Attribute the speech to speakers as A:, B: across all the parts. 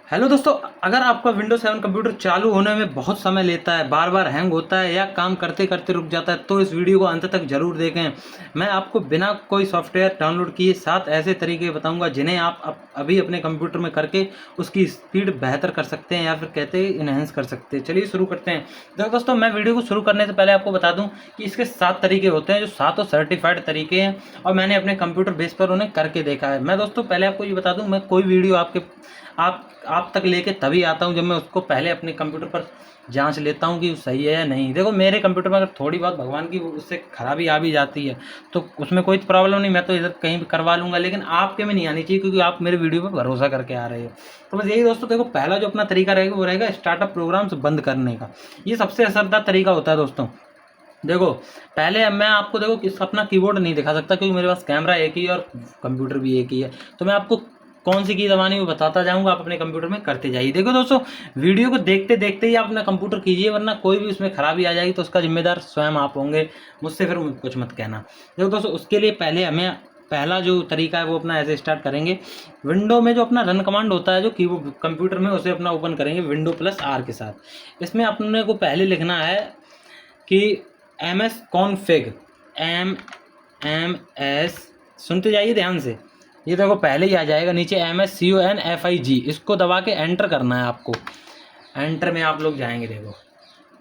A: Hello दोस्तों, अगर आपका विंडोज 7 कंप्यूटर चालू होने में बहुत समय लेता है, बार बार हैंग होता है या काम करते करते रुक जाता है तो इस वीडियो को अंत तक जरूर देखें। मैं आपको बिना कोई सॉफ्टवेयर डाउनलोड किए 7 ऐसे तरीके बताऊंगा जिन्हें आप अभी अपने कंप्यूटर में करके उसकी स्पीड बेहतर कर सकते हैं या फिर कहते हैं इन्हेंस कर सकते हैं। चलिए शुरू करते हैं। देखो दोस्तों, मैं वीडियो को शुरू करने से पहले आपको बता दूँ कि इसके 7 तरीके होते हैं जो 7 सर्टिफाइड तरीके हैं और मैंने अपने कंप्यूटर बेस पर उन्हें करके देखा है। मैं दोस्तों पहले आपको ये बता दूँ, मैं कोई वीडियो आप तक लेके तभी आता हूँ जब मैं उसको पहले अपने कंप्यूटर पर जांच लेता हूँ कि वो सही है या नहीं। देखो, मेरे कंप्यूटर में अगर थोड़ी बहुत भगवान की उससे खराबी आ भी जाती है तो उसमें कोई प्रॉब्लम नहीं, मैं तो इधर कहीं भी करवा लूँगा, लेकिन आपके में नहीं आनी चाहिए क्योंकि आप मेरे वीडियो पर भरोसा करके आ रहे हो। तो बस यही दोस्तों, देखो पहला जो अपना तरीका रहेगा वो रहेगा स्टार्टअप प्रोग्राम्स बंद करने का। ये सबसे असरदार तरीका होता है दोस्तों। देखो, पहले मैं आपको अपना कीबोर्ड नहीं दिखा सकता क्योंकि मेरे पास कैमरा एक ही है और कंप्यूटर भी एक ही है, तो मैं आपको कौन सी की दबानी वो बताता जाऊंगा, आप अपने कंप्यूटर में करते जाइए। देखो दोस्तों, वीडियो को देखते देखते ही आप अपना कंप्यूटर कीजिए, वरना कोई भी उसमें खराबी आ जाएगी तो उसका जिम्मेदार स्वयं आप होंगे, मुझसे फिर कुछ मत कहना। देखो दोस्तों, उसके लिए पहले हमें पहला जो तरीका है वो अपना ऐसे स्टार्ट करेंगे। विंडो में जो अपना रन कमांड होता है जो कीबोर्ड कंप्यूटर में, उसे अपना ओपन करेंगे Windows+R के साथ। इसमें अपने को पहले लिखना है कि msconfig MS, सुनते जाइए ध्यान से, ये देखो पहले ही आ जाएगा नीचे MSCONFIG, इसको दबा के एंटर करना है आपको। एंटर में आप लोग जाएंगे, देखो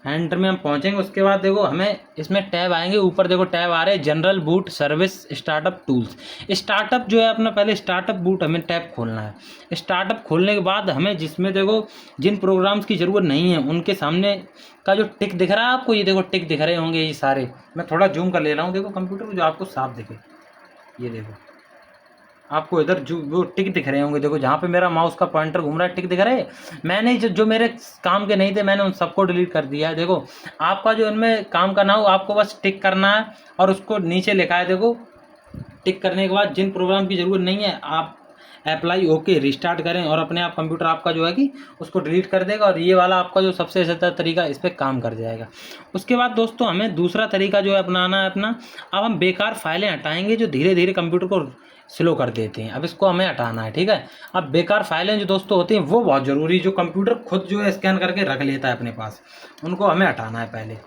A: एंटर में हम पहुंचेंगे। उसके बाद देखो हमें इसमें टैब आएंगे, ऊपर देखो टैब आ रहे हैं general boot service startup tools. Startup जो है अपना, पहले स्टार्टअप बूट हमें टैब खोलना है। स्टार्टअप खोलने के बाद हमें जिसमें देखो जिन प्रोग्राम्स की ज़रूरत नहीं है उनके सामने का जो टिक दिख रहा है आपको, ये देखो टिक दिख रहे होंगे ये सारे। मैं थोड़ा जूम कर ले रहा हूँ, देखो कंप्यूटर को जो आपको साफ दिखे, ये देखो आपको इधर जो वो टिक दिख रहे होंगे, देखो जहाँ पे मेरा माउस का पॉइंटर घूम रहा है टिक दिख रहे हैं। मैंने जो मेरे काम के नहीं थे मैंने उन सबको डिलीट कर दिया है। देखो आपका जो इनमें काम करना हो आपको बस टिक करना है और उसको नीचे लिखा है, देखो टिक करने के बाद जिन प्रोग्राम की ज़रूरत नहीं है आप अप्लाई ओके रिस्टार्ट करें और अपने आप कंप्यूटर आपका जो है कि उसको डिलीट कर देगा और ये वाला आपका जो सबसे सही तरीका इस पर काम कर जाएगा। उसके बाद दोस्तों हमें दूसरा तरीका जो है अपनाना है अपना, अब हम बेकार फाइलें हटाएंगे जो धीरे धीरे कंप्यूटर को स्लो कर देते हैं। अब इसको हमें हटाना है, ठीक है। अब बेकार फाइलें जो दोस्तों होती हैं वो बहुत ज़रूरी, जो कंप्यूटर खुद जो है स्कैन करके रख लेता है अपने पास, उनको हमें हटाना है। पहले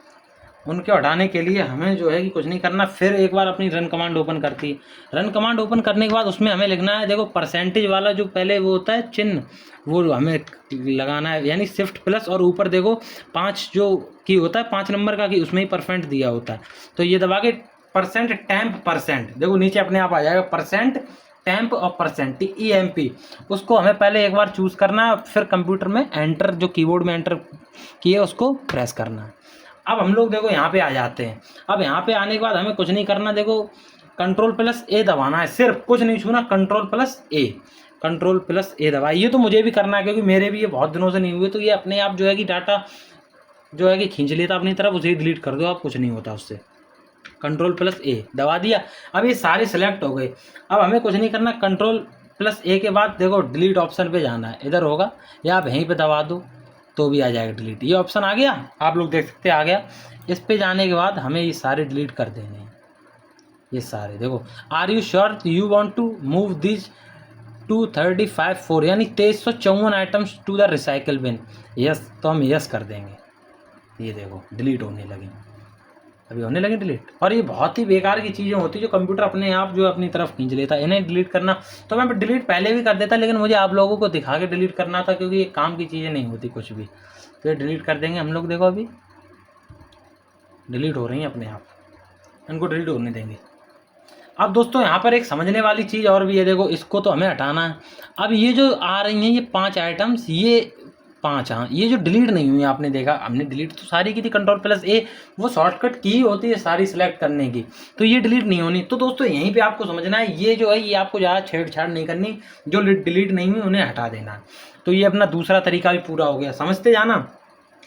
A: उनके हटाने के लिए हमें जो है कि कुछ नहीं करना, फिर एक बार अपनी रन कमांड ओपन करती है। रन कमांड ओपन करने के बाद उसमें हमें लिखना है, देखो परसेंटेज वाला जो पहले वो होता है चिन्ह, वो हमें लगाना है, यानी शिफ्ट प्लस और ऊपर देखो 5 जो की होता है 5 नंबर का की, उसमें ही परसेंट दिया होता है, तो ये दबा के परसेंट टैम्प परसेंट, देखो नीचे अपने आप आ जाएगा परसेंट टैम्प और परसेंट TEMP। उसको हमें पहले एक बार चूज़ करना है, फिर कंप्यूटर में एंटर जो कीबोर्ड में एंटर किए उसको प्रेस करना है। अब हम लोग देखो यहाँ पे आ जाते हैं। अब यहाँ पे आने के बाद हमें कुछ नहीं करना, देखो Ctrl+A दबाना है, सिर्फ कुछ नहीं छूना, Ctrl+A दबाइए। ये तो मुझे भी करना है क्योंकि मेरे भी ये बहुत दिनों से नहीं हुए, तो ये अपने आप जो है कि डाटा जो है कि खींच लेता अपनी तरफ, उसे डिलीट कर दो आप, कुछ नहीं होता उससे। Ctrl+A दबा दिया, अब ये सारे सेलेक्ट हो गए। अब हमें कुछ नहीं करना, Ctrl+A के बाद देखो डिलीट ऑप्शन पे जाना है, इधर होगा या आप यहीं पे दबा दो तो भी आ जाएगा डिलीट। ये ऑप्शन आ गया, आप लोग देख सकते हैं आ गया। इस पे जाने के बाद हमें ये सारे डिलीट कर देने हैं, ये सारे। देखो are you sure you want to move this 235 यानी 2354 items to the recycle bin, yes, तो हम यस कर देंगे। ये देखो डिलीट होने लगे, अभी होने लगे डिलीट। और ये बहुत ही बेकार की चीज़ें होती है जो कंप्यूटर अपने आप जो अपनी तरफ खींच लेता है। इन्हें डिलीट करना तो मैं डिलीट पहले भी कर देता, लेकिन मुझे आप लोगों को दिखा के डिलीट करना था क्योंकि ये काम की चीज़ें नहीं होती कुछ भी। तो ये डिलीट कर देंगे हम लोग, देखो अभी डिलीट हो रही हैं अपने आप, इनको डिलीट होने देंगे। अब दोस्तों यहाँ पर एक समझने वाली चीज़ और भी है, देखो इसको तो हमें हटाना है। अब ये जो आ रही हैं ये 5 आइटम्स, ये 5, हाँ ये जो डिलीट नहीं हुई आपने देखा, हमने डिलीट तो सारी की थी Ctrl+A, वो शॉर्टकट की होती है सारी सिलेक्ट करने की, तो ये डिलीट नहीं होनी। तो दोस्तों यहीं पे आपको समझना है, ये जो है ये आपको ज़्यादा छेड़छाड़ नहीं करनी, जो डिलीट नहीं हुई उन्हें हटा देना। तो ये अपना दूसरा तरीका भी पूरा हो गया, समझते जाना।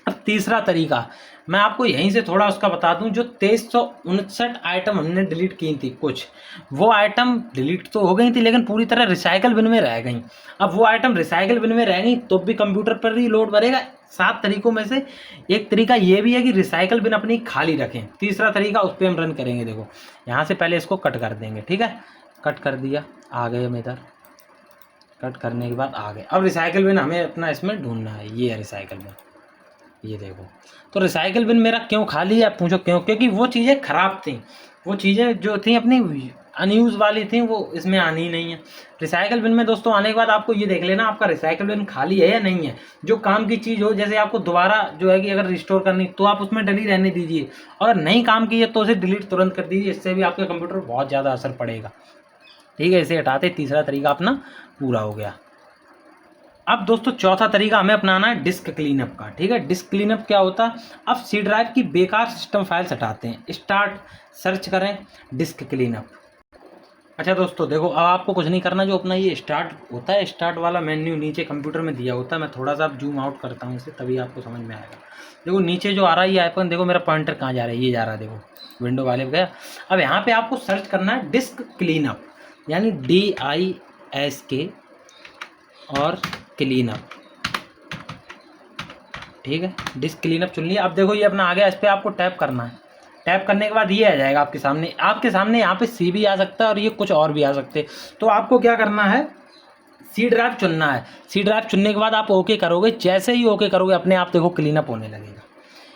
A: अब तीसरा तरीका मैं आपको यहीं से थोड़ा उसका बता दूं, जो 2359 आइटम हमने डिलीट की थी, कुछ वो आइटम डिलीट तो हो गई थी लेकिन पूरी तरह रिसाइकल बिन में रह गई। अब वो आइटम रिसाइकल बिन में रह गई तो भी कंप्यूटर पर ही लोड भरेगा। 7 तरीकों में से एक तरीका ये भी है कि रिसाइकल बिन अपनी खाली रखें। तीसरा तरीका उस पर हम रन करेंगे। देखो यहाँ से पहले इसको कट कर देंगे, ठीक है, कट कर दिया, आ गए हम इधर, कट करने के बाद आ गए। अब रिसाइकिल बिन हमें अपना इसमें ढूंढना है, ये है रिसाइकिल बिन, ये देखो। तो रिसाइकिल बिन मेरा क्यों खाली है, आप पूछो क्यों? क्योंकि वो चीज़ें ख़राब थी, वो चीज़ें जो थी अपनी अनयूज़ वाली थी, वो इसमें आनी ही नहीं है। रिसाइकिल बिन में दोस्तों आने के बाद आपको ये देख लेना आपका रिसाइकिल बिन खाली है या नहीं है। जो काम की चीज़ हो, जैसे आपको दोबारा जो है कि अगर रिस्टोर करनी तो आप उसमें डली रहने दीजिए, और नहीं काम की है तो उसे डिलीट तुरंत कर दीजिए। इससे भी आपके कंप्यूटर पर बहुत ज़्यादा असर पड़ेगा। ठीक है, इसे हटाते तीसरा तरीका अपना पूरा हो गया। अब दोस्तों चौथा तरीका हमें अपनाना है डिस्क क्लीनअप का। ठीक है, डिस्क क्लीनअप क्या होता है? अब सी ड्राइव की बेकार सिस्टम फाइल्स हटाते हैं। स्टार्ट सर्च करें डिस्क क्लीनअप। अच्छा दोस्तों देखो, अब आपको कुछ नहीं करना, जो अपना ये स्टार्ट होता है, स्टार्ट वाला मेन्यू नीचे कंप्यूटर में दिया होता है। मैं थोड़ा सा अब जूम आउट करता हूँ इसे, तभी आपको समझ में आएगा। देखो नीचे जो आ रहा है ये आइकन, देखो मेरा पॉइंटर कहाँ जा रहा है, ये जा रहा है, देखो विंडो वाले पे गया। अब यहाँ पे आपको सर्च करना है डिस्क क्लीनअप, यानी DISK और क्लीनअप। ठीक है, डिस्क क्लीनअप चुन लिया। अब देखो ये अपना आ गया, इस पर आपको टैप करना है। टैप करने के बाद ये आ जाएगा आपके सामने यहाँ पे C भी आ सकता है और ये कुछ और भी आ सकते हैं। तो आपको क्या करना है, सी ड्राइव चुनना है। सी ड्राइव चुनने के बाद आप ओके करोगे, जैसे ही ओके करोगे अपने आप देखो क्लीनअप होने लगेगा।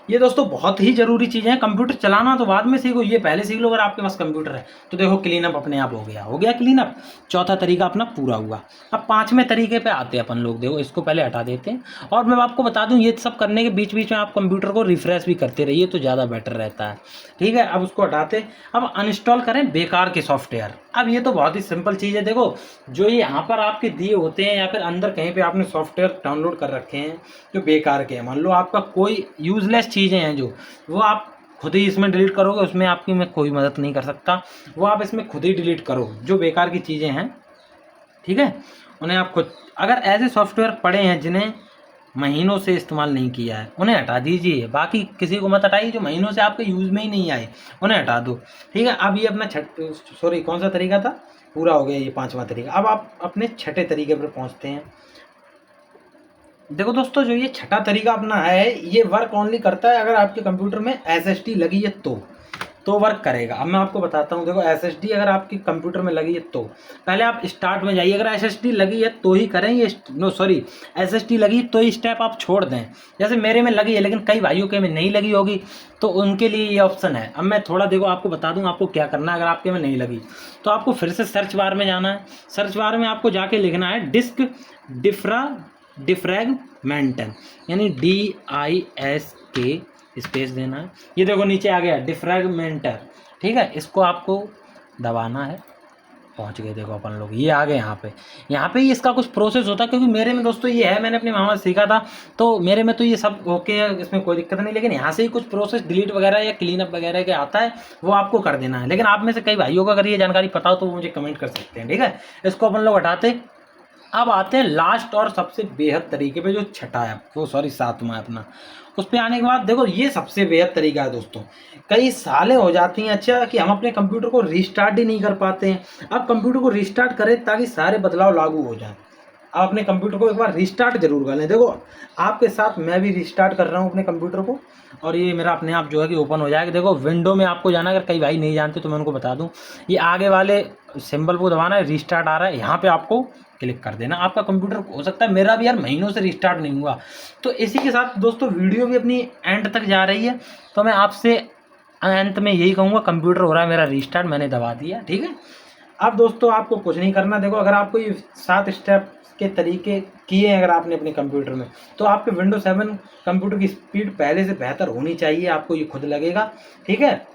A: ये दोस्तों बहुत ही ज़रूरी चीज़ है। कंप्यूटर चलाना तो बाद में सीखो, ये पहले सीख लो। अगर आपके पास कंप्यूटर है तो देखो क्लीनअप अपने आप हो गया क्लीनअप। चौथा तरीका अपना पूरा हुआ। अब पांचवें तरीके पे आते हैं अपन लोग। देखो इसको पहले हटा देते हैं, और मैं आपको बता दूं ये सब करने के बीच बीच में आप कंप्यूटर को रिफ्रेश भी करते रहिए तो ज़्यादा बेटर रहता है। ठीक है, अब उसको हटाते, अब अनइंस्टॉल करें बेकार के सॉफ्टवेयर। अब ये तो बहुत ही सिंपल चीज़ है। देखो जो ये यहाँ पर आपके दिए होते हैं या फिर अंदर कहीं पे आपने सॉफ्टवेयर डाउनलोड कर रखे हैं जो बेकार के हैं, मान लो आपका कोई यूजलेस चीज़ें हैं जो, वो आप खुद ही इसमें डिलीट करोगे, उसमें आपकी मैं कोई मदद नहीं कर सकता। वो आप इसमें खुद ही डिलीट करो जो बेकार की चीज़ें हैं। ठीक है, उन्हें आप खुद, अगर ऐसे सॉफ्टवेयर पड़े हैं जिन्हें महीनों से इस्तेमाल नहीं किया है उन्हें हटा दीजिए। बाकी किसी को मत हटाइए, जो महीनों से आपके यूज़ में ही नहीं आए उन्हें हटा दो। ठीक है, अब ये अपना कौन सा तरीका था, पूरा हो गया ये पांचवा तरीका। अब आप अपने छठे तरीके पर पहुंचते हैं। देखो दोस्तों जो ये छठा तरीका अपना है, ये वर्क ओनली करता है अगर आपके कंप्यूटर में SSD लगी है तो वर्क करेगा। अब मैं आपको बताता हूँ। देखो SSD अगर आपके कंप्यूटर में लगी है तो पहले आप स्टार्ट में जाइए। अगर SSD लगी है तो ही करें ये, SSD लगी तो ये स्टेप आप छोड़ दें। जैसे मेरे में लगी है, लेकिन कई भाइयों के में नहीं लगी होगी, तो उनके लिए ये ऑप्शन है। अब मैं थोड़ा देखो आपको बता दूँ आपको क्या करना है। अगर आपके में नहीं लगी तो आपको फिर से सर्च बार में जाना है। सर्च बार में आपको जाके लिखना है डिस्क डिफ्रैगमेंटन, यानी DISK स्पेस देना है। ये देखो नीचे आ गया डिफ्रैगमेंटर। ठीक है, इसको आपको दबाना है। पहुंच गए देखो अपन लोग, ये आ गए यहाँ पे ही इसका कुछ प्रोसेस होता है। क्योंकि मेरे में दोस्तों ये है, मैंने अपने मामा से सीखा था, तो मेरे में तो ये सब ओके है, इसमें कोई दिक्कत नहीं। लेकिन यहाँ से ही कुछ प्रोसेस डिलीट वगैरह या क्लीनअप वगैरह के आता है, वो आपको कर देना है। लेकिन आप में से कई भाइयों को अगर ये जानकारी पता हो तो वो मुझे कमेंट कर सकते हैं। ठीक है, इसको अपन लोग हटाते। अब आते हैं लास्ट और सबसे बेहद तरीके पे, जो छठा है वो सातवां है अपना। उस पे आने के बाद देखो ये सबसे बेहद तरीका है दोस्तों। कई सालें हो जाती हैं अच्छा कि हम अपने कंप्यूटर को रिस्टार्ट ही नहीं कर पाते हैं। अब कंप्यूटर को रिस्टार्ट करें ताकि सारे बदलाव लागू हो जाएं। आप अपने कंप्यूटर को एक बार रिस्टार्ट जरूर कर लें। देखो आपके साथ मैं भी रिस्टार्ट कर रहा हूँ अपने कंप्यूटर को, और ये मेरा अपने आप जो है कि ओपन हो जाएगा। देखो विंडो में आपको जाना, अगर कई भाई नहीं जानते तो मैं उनको बता दूं, ये आगे वाले सिंबल को दबाना है, रिस्टार्ट आ रहा है, यहाँ पे आपको क्लिक कर देना। आपका कंप्यूटर हो सकता है, मेरा भी यार महीनों से रिस्टार्ट नहीं हुआ। तो इसी के साथ दोस्तों वीडियो भी अपनी एंड तक जा रही है, तो मैं आपसे अंत में यही कहूँगा, कंप्यूटर हो रहा है मेरा रिस्टार्ट, मैंने दबा दिया। ठीक है, अब दोस्तों आपको कुछ नहीं करना। देखो अगर आपको ये 7 स्टेप के तरीके किए हैं अगर आपने अपने कंप्यूटर में, तो आपके विंडो 7 कंप्यूटर की स्पीड पहले से बेहतर होनी चाहिए, आपको ये खुद लगेगा। ठीक है,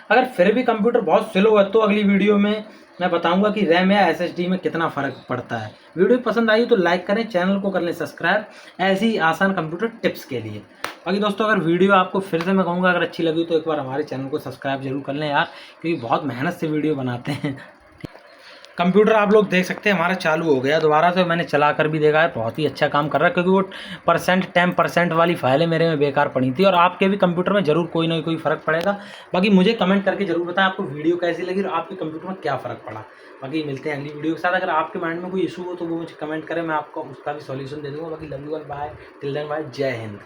A: अगर फिर भी कंप्यूटर बहुत स्लो है तो अगली वीडियो में मैं बताऊंगा कि रैम या SSD में कितना फ़र्क पड़ता है। वीडियो पसंद आई तो लाइक करें, चैनल को कर लें सब्सक्राइब ऐसी आसान कंप्यूटर टिप्स के लिए। बाकी दोस्तों अगर वीडियो आपको फिर से मैं कहूँगा अगर अच्छी लगी तो एक बार हमारे चैनल को सब्सक्राइब जरूर कर लें यार, क्योंकि बहुत मेहनत से वीडियो बनाते हैं। कंप्यूटर आप लोग देख सकते हैं हमारा चालू हो गया दोबारा से, मैंने चला कर भी देखा है, बहुत ही अच्छा काम कर रहा है। क्योंकि वो 10% वाली फाइलें मेरे में बेकार पड़ी थी, और आपके भी कंप्यूटर में जरूर कोई ना कोई फ़र्क पड़ेगा। बाकी मुझे कमेंट करके जरूर बताएं आपको वीडियो कैसी लगी और आपके कंप्यूटर में क्या फ़र्क पड़ा। बाकी मिलते हैं अगली वीडियो के साथ। अगर आपके माइंड में कोई इशू हो तो वो मुझे कमेंट करें, मैं आपको उसका भी सॉल्यूशन दे दूँगा। बाकी love you all, bye, till then bye, जय हिंद।